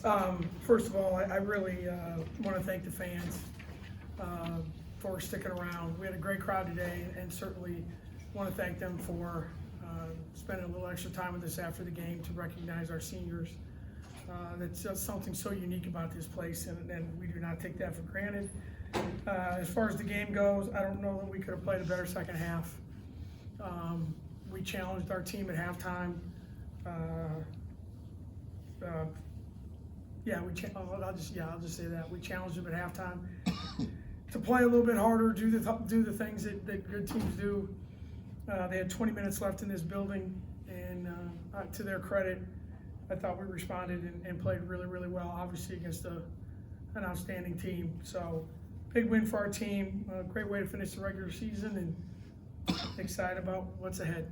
First of all, I really want to thank the fans for sticking around. We had a great crowd today, and certainly want to thank them for spending a little extra time with us after the game to recognize our seniors. That's just something so unique about this place, and we do not take that for granted. As far as the game goes, I don't know that we could have played a better second half. We challenged our team at halftime. I'll just say that we challenged them at halftime to play a little bit harder, do the things that good teams do. They had 20 minutes left in this building, and to their credit, I thought we responded and played really, really well. Obviously against an outstanding team. So big win for our team. Great way to finish the regular season, and excited about what's ahead.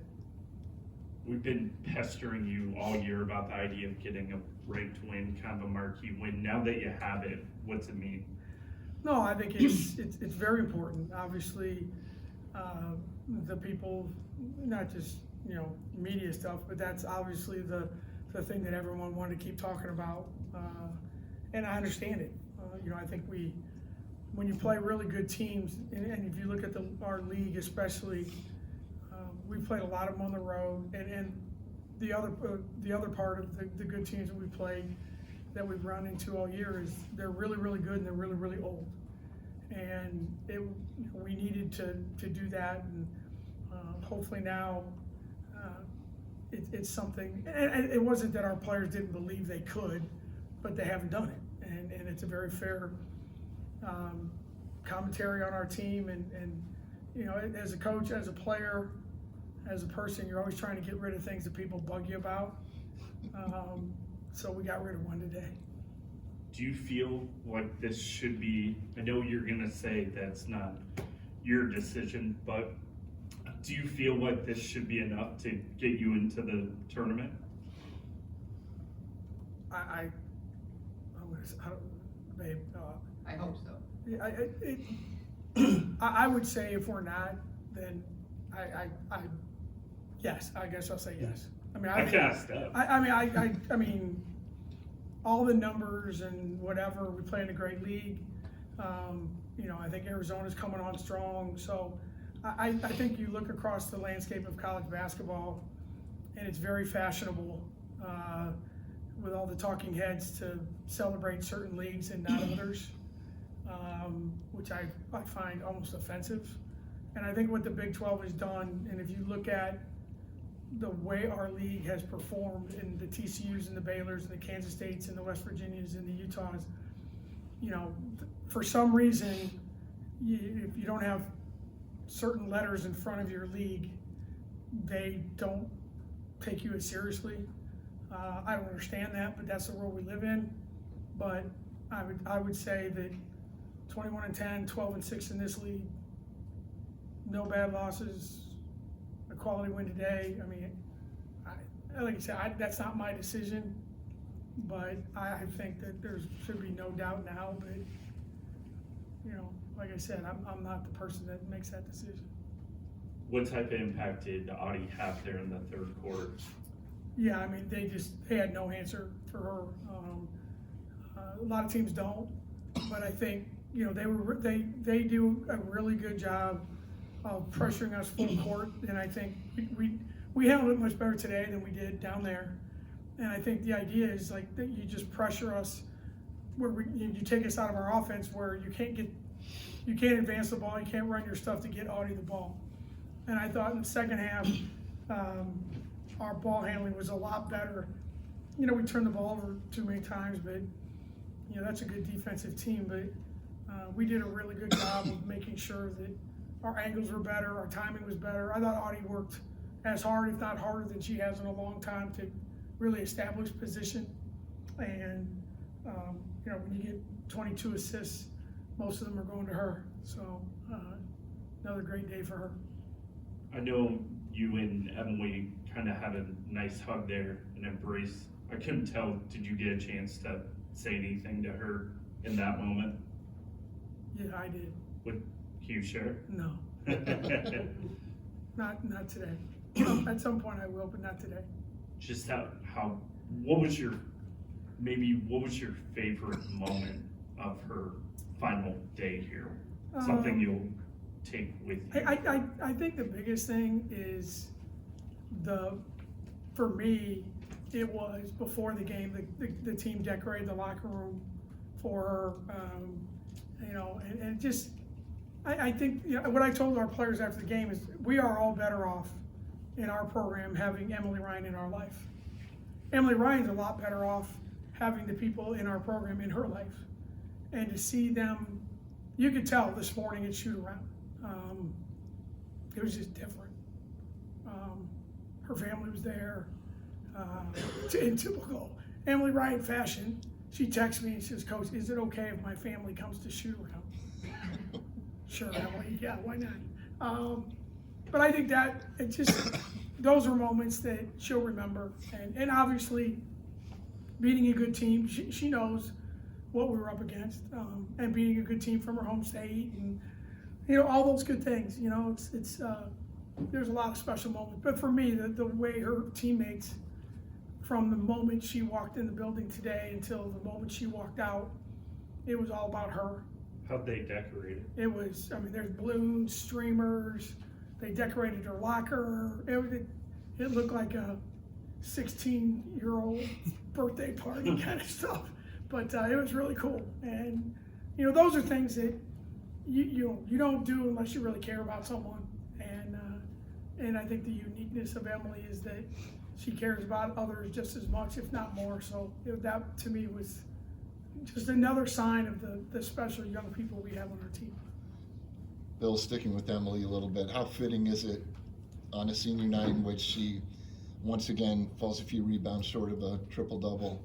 We've been pestering you all year about the idea of getting a ranked win, kind of a marquee win. Now that you have it, what's it mean? No, I think it's very important. Obviously, the people, not just media stuff, but that's obviously the thing that everyone wanted to keep talking about, and I understand it. I think when you play really good teams, and if you look at our league especially. We played a lot of them on the road, and the other part of the good teams that we played that we've run into all year is they're really, really good and they're really, really old. And we needed to do that, and hopefully now it's something. And it wasn't that our players didn't believe they could, but they haven't done it, and it's a very fair commentary on our team. And as a coach, as a player, as a person, you're always trying to get rid of things that people bug you about. So we got rid of one today. Do you feel like this should be, I know you're gonna say that's not your decision, but do you feel like this should be enough to get you into the tournament? I hope so. I would say if we're not, then yes, I guess I'll say yes. I mean, all the numbers and whatever, we play in a great league. I think Arizona's coming on strong. So I think you look across the landscape of college basketball, and it's very fashionable with all the talking heads to celebrate certain leagues and not others, which I find almost offensive. And I think what the Big 12 has done, and if you look at the way our league has performed in the TCUs and the Baylors and the Kansas States and the West Virginias and the Utahs, for some reason, if you don't have certain letters in front of your league, they don't take you as seriously. I don't understand that, but that's the world we live in. But I would say that 21-10, 12-6 in this league, no bad losses, a quality win today. I mean, like I said, that's not my decision, but I think that there should be no doubt now. But like I said, I'm not the person that makes that decision. What type of impact did Audie have there in the third quarter? Yeah, I mean, they had no answer for her. A lot of teams don't, but I think they do a really good job of pressuring us full court, and I think we handled it much better today than we did down there. And I think the idea is like that you just pressure us where you take us out of our offense where you can't advance the ball, you can't run your stuff to get Audie the ball. And I thought in the second half, our ball handling was a lot better. We turned the ball over too many times, but that's a good defensive team. But we did a really good job of making sure that our angles were better, our timing was better. I thought Audie worked as hard, if not harder, than she has in a long time to really establish position. And when you get 22 assists, most of them are going to her. So another great day for her. I know you and Emily kind of had a nice hug there, an embrace. I couldn't tell, did you get a chance to say anything to her in that moment? Yeah, I did. Can you share? No. Not today. At some point I will, but not today. Just what was your maybe what was your favorite moment of her final day here? Something you'll take with you. I think the biggest thing is for me, it was before the game, the team decorated the locker room for her, and just, I think, what I told our players after the game is we are all better off in our program having Emily Ryan in our life. Emily Ryan's a lot better off having the people in our program in her life. And to see them, you could tell this morning at shoot around. It was just different. Her family was there. In typical Emily Ryan fashion, she texts me and says, "Coach, is it okay if my family comes to shoot around?" Sure, Emily, yeah, why not? But I think that it just, those are moments that she'll remember. And obviously, beating a good team, she knows what we were up against, and beating a good team from her home state, and all those good things. It's there's a lot of special moments. But for me, the way her teammates, from the moment she walked in the building today until the moment she walked out, it was all about her. How'd they decorate it? It was, there's balloons, streamers. They decorated her locker. It looked like a 16-year-old birthday party kind of stuff. But it was really cool. And, those are things that you don't do unless you really care about someone. And I think the uniqueness of Emily is that she cares about others just as much, if not more. So that, to me, was just another sign of the special young people we have on our team. Bill, sticking with Emily a little bit, how fitting is it on a senior night in which she once again falls a few rebounds short of a triple-double,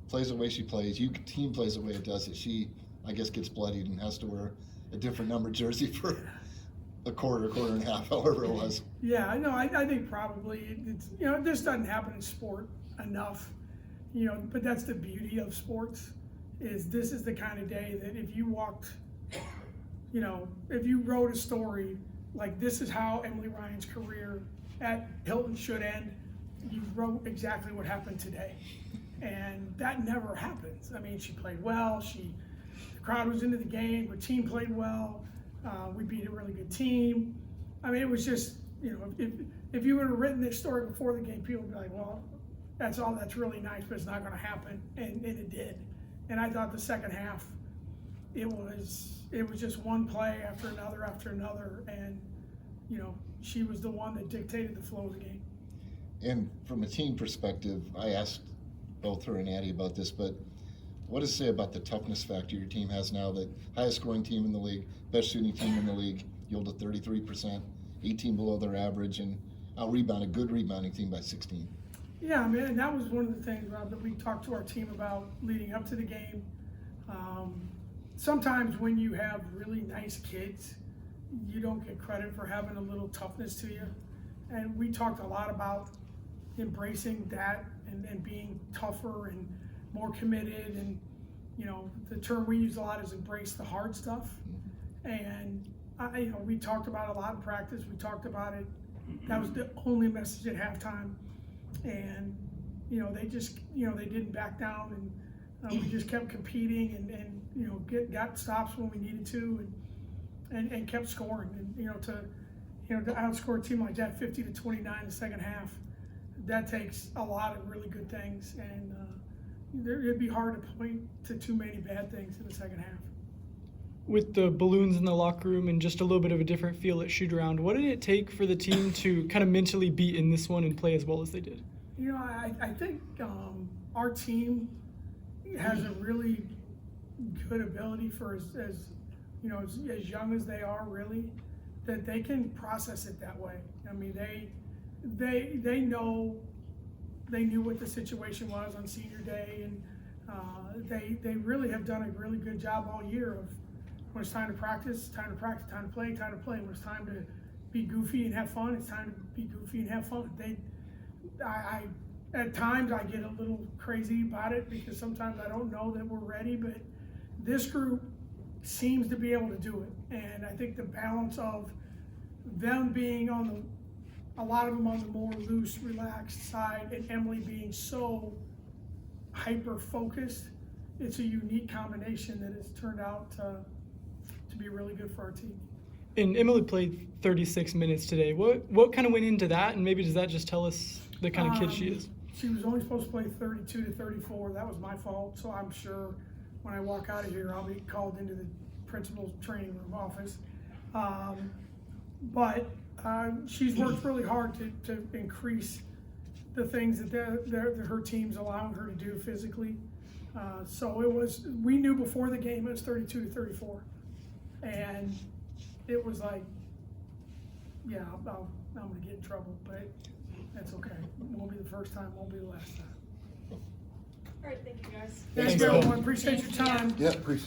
plays the way she plays, team plays the way it does it, she, I guess, gets bloodied and has to wear a different number jersey for a quarter and a half, however it was. Yeah, I know. I think probably it's, this doesn't happen in sport enough, but that's the beauty of sports, is this is the kind of day that if you walked, if you wrote a story like this is how Emily Ryan's career at Hilton should end, you wrote exactly what happened today. And that never happens. She played well. The crowd was into the game. Her team played well. We beat a really good team. It was just, if you would have written this story before the game, people would be like, well, that's really nice, but it's not going to happen. And it did. And I thought the second half, it was just one play after another. And, she was the one that dictated the flow of the game. And from a team perspective, I asked both her and Addie about this, but what does it say about the toughness factor your team has now? The highest scoring team in the league, best shooting team in the league, yielded 33%, 18 below their average, and out-rebound a good rebounding team by 16. Yeah, and that was one of the things, Rob, that we talked to our team about leading up to the game. Sometimes when you have really nice kids, you don't get credit for having a little toughness to you. And we talked a lot about embracing that and being tougher and more committed. And, the term we use a lot is embrace the hard stuff. And, we talked about it a lot in practice. We talked about it. That was the only message at halftime. And, they just, they didn't back down. And we just kept competing and got stops when we needed to and kept scoring. And, to outscore a team like that 50-29 in the second half, that takes a lot of really good things. And it'd be hard to point to too many bad things in the second half. With the balloons in the locker room and just a little bit of a different feel at shoot around, what did it take for the team to kind of mentally be in this one and play as well as they did? I think our team has a really good ability for as young as they are, really, that they can process it that way. They know, they knew what the situation was on senior day, and they really have done a really good job all year of when it's time to practice, time to play, time to play. When it's time to be goofy and have fun, it's time to be goofy and have fun. At times I get a little crazy about it because sometimes I don't know that we're ready, but this group seems to be able to do it. And I think the balance of them being a lot of them on the more loose, relaxed side, and Emily being so hyper-focused. It's a unique combination that has turned out to be really good for our team. And Emily played 36 minutes today. What kind of went into that, and maybe does that just tell us the kind of kid she is? She was only supposed to play 32 to 34. That was my fault. So I'm sure when I walk out of here, I'll be called into the principal's training room office. But she's worked really hard to increase the things that her team's allowing her to do physically. So we knew before the game it was 32 to 34. And it was like, yeah, I'm going to get in trouble, but that's okay. It won't be the first time, won't be the last time. All right, thank you guys. Thank you, everyone. Appreciate your time. Yeah, appreciate it.